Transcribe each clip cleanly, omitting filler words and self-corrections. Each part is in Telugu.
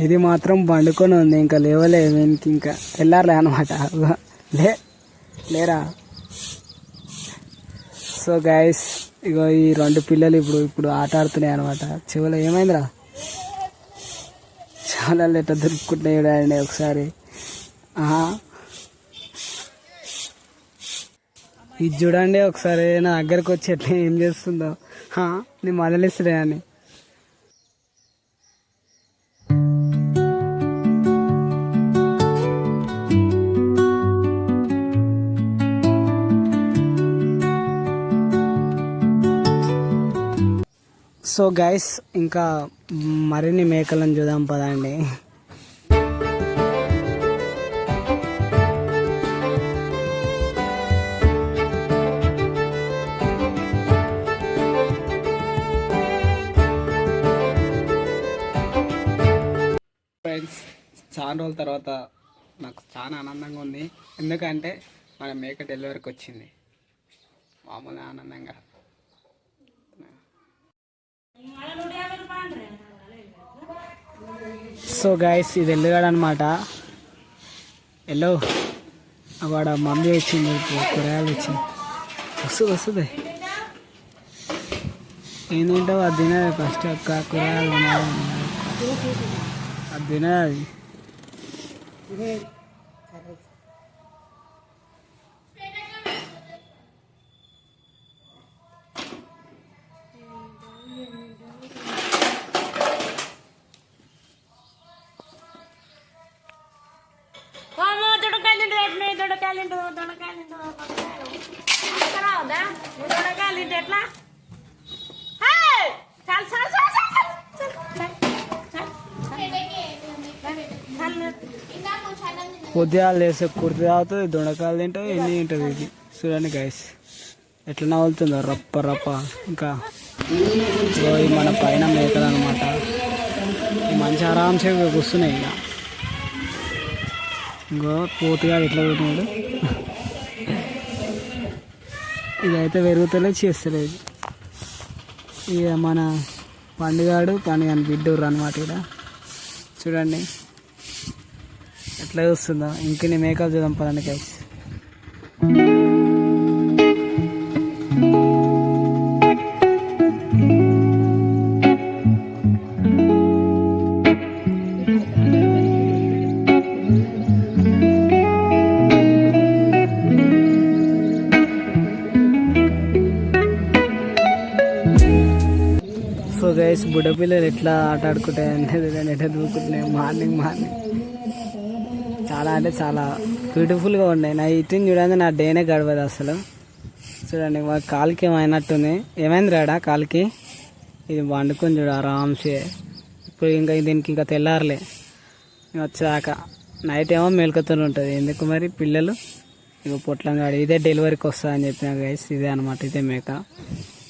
ఇది మాత్రం పండుకొని ఉంది, ఇంకా లేవలేదు, ఇంకా తెల్లారులే అనమాట. లేరా. సో గైస్, ఇగో ఈ రెండు పిల్లలు ఇప్పుడు ఆట ఆడుతున్నాయి అనమాట. చెవులో ఏమైందిరా, చాలా ఎట్లా దొరుకుతున్నాయి చూడండి ఒకసారి. ఇది చూడండి ఒకసారి, నా దగ్గరకు వచ్చి ఎట్లా ఏం చేస్తుందో. నేను మొదలిస్తున్నా అని. సో గైస్, ఇంకా మరిన్ని మేకలను చూద్దాం పదండి. ఫ్రెండ్స్, చాలా రోజుల తర్వాత నాకు చాలా ఆనందంగా ఉంది. ఎందుకంటే మన మేక డెలివరీకి వచ్చింది. మామూలు ఆనందంగా. సో గైస్, ఇది ఎల్లుగాడు అనమాట. ఎల్లో అక్కడ మమ్మీ వచ్చింది, కూరగాయలు వచ్చింది. వస్తుంది ఏం తింటావు అది తినదు. ఫస్ట్ ఒక్క కూరగాయలు అది తినదు. అది పొద్దుగాలు లేస్తే కుర్తి తాగుతుంది, దొండకాయలు తింటుంది, ఎన్ని తింటుంది. ఇది చూడండి గైస్ ఎట్లా నవ్వుతుందో రప్ప రప్ప. ఇంకా మన పైన మేకలు అనమాట. మంచి ఆరాంసే కూర్చున్నాయి. ఇక ఇంకో పూర్తిగా ఎట్లా పెట్టినాడు. ఇదైతే పెరుగుతలేదు, చేస్తలేదు. ఇక మన పండుగాడు బిడ్డూరు అనమాట. ఇక్కడ చూడండి ఎట్లా చూస్తుందో. ఇంక నీ మేకప్ చూద్దాం పదండి గైస్. సో గైస్, బుడ్డ పిల్లలు ఎట్లా ఆట ఆడుకుంటాయి అనేది ఎట్లా దూకుంటున్నాయి. మార్నింగ్ చాలా అంటే చాలా బ్యూటిఫుల్గా ఉన్నాయి. నా ఇటుని చూడండి, నా డేనే గడవదు అసలు. చూడండి కాలుకి ఏమైనట్టుంది. ఏమైంది రాడా కాలుకి? ఇది వండుకొని చూడు ఆరాంసే. ఇప్పుడు ఇంకా దీనికి ఇంకా తెల్లారలే వచ్చాక. నైట్ ఏమో మెలకుతూ ఉంటుంది. ఎందుకు మరి పిల్లలు ఇక పొట్లంగాడు. ఇదే డెలివరీకి వస్తా అని చెప్పిన గైస్. ఇదే అనమాట, ఇదే మేక.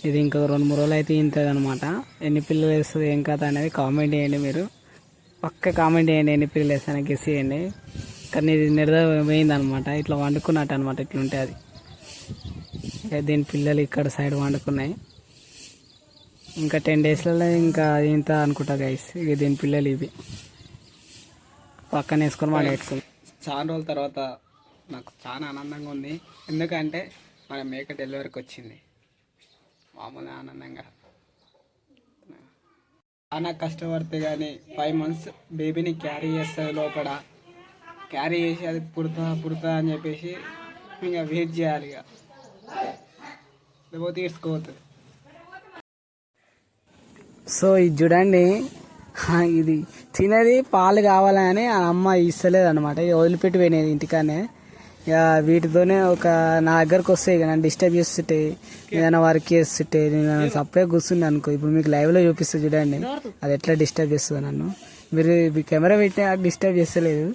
ఇది ఇంకా 2-3 రోజులు అయితే ఇంతది అనమాట. ఎన్ని పిల్లలు వేస్తుంది ఏం కథ అనేది కామెంట్ చేయండి. మీరు పక్క కామెంట్ చేయండి ఎన్ని పిల్లలు వేస్తానని గెస్ చేయండి. కానీ ఇది పోయింది అనమాట. ఇట్లా వండుకున్నట్టు అనమాట. ఇట్లుంటే అది. దీని పిల్లలు ఇక్కడ సైడ్ వండుకున్నాయి. ఇంకా 10 డేస్లలో ఇంకా ఇంత అనుకుంటా గైస్. ఇక దీని పిల్లలు ఇవి పక్కన వేసుకొని మాట్లాడుకున్నాం. చాలా రోజుల తర్వాత నాకు చాలా ఆనందంగా ఉంది. ఎందుకంటే మన మేక డెలివరీకి వచ్చింది. మామూలు ఆనందంగా. చాలా కష్టపడితే కానీ 5 months బేబీని క్యారీ చేస్తుంది. లోపల క్యారీ చేసి అది పుడతా అని చెప్పేసి ఇంకా వెయిట్ చేయాలి. ఇక లేకపోతే తీసుకోవద్దు. సో ఇది చూడండి, ఇది తినది పాలు కావాలని ఆ అమ్మ ఇస్తలేదు అనమాట. వదిలిపెట్టి పోయినది ఇంటికానే. ఇక వీటితోనే నా దగ్గరకు వస్తాయి. ఇక నన్ను డిస్టర్బ్ చేస్తుంటే, ఏదైనా వర్క్ చేస్తుంటే నేను సపరేట్ కూర్చుంది అనుకో. ఇప్పుడు మీకు లైవ్లో చూపిస్తే చూడండి అది ఎట్లా డిస్టర్బ్ చేస్తుంది నన్ను. మీరు కెమెరా పెట్టినా డిస్టర్బ్ చేస్తలేదు.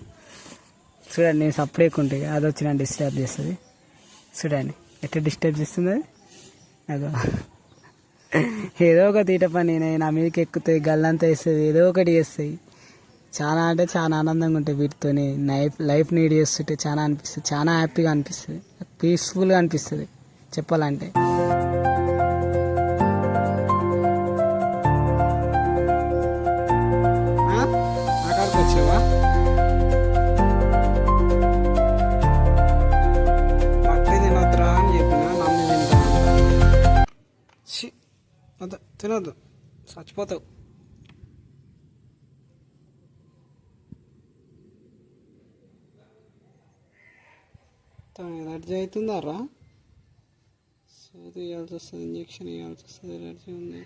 చూడండి నేను సపరేట్ ఉంటే అది వచ్చి నన్ను డిస్టర్బ్ చేస్తుంది. చూడండి ఎట్లా డిస్టర్బ్ చేస్తుంది అది. ఏదో ఒక తీట పని నా మీదకి ఎక్కుతాయి, గల్లంతా వేస్తుంది, ఏదో ఒకటి చేస్తాయి. చాలా అంటే చాలా ఆనందంగా ఉంటాయి వీటితోని. లైఫ్ లీడ్ చేస్తుంటే చాలా అనిపిస్తుంది, చాలా హ్యాపీగా అనిపిస్తుంది. పీస్ఫుల్గా అనిపిస్తుంది చెప్పాలంటే. ఆకాడికి వచ్చావా? మట్టి తినొద్దురా అని చెప్పిన, నమ్మి తింటా. తినొద్దు, చచ్చిపోతావు. ఎలర్జీ అవుతుందారా? సూది వేయాల్సి వస్తుంది, ఇంజక్షన్ వేయాల్సి వస్తుంది, ఎలర్జీ ఉంది.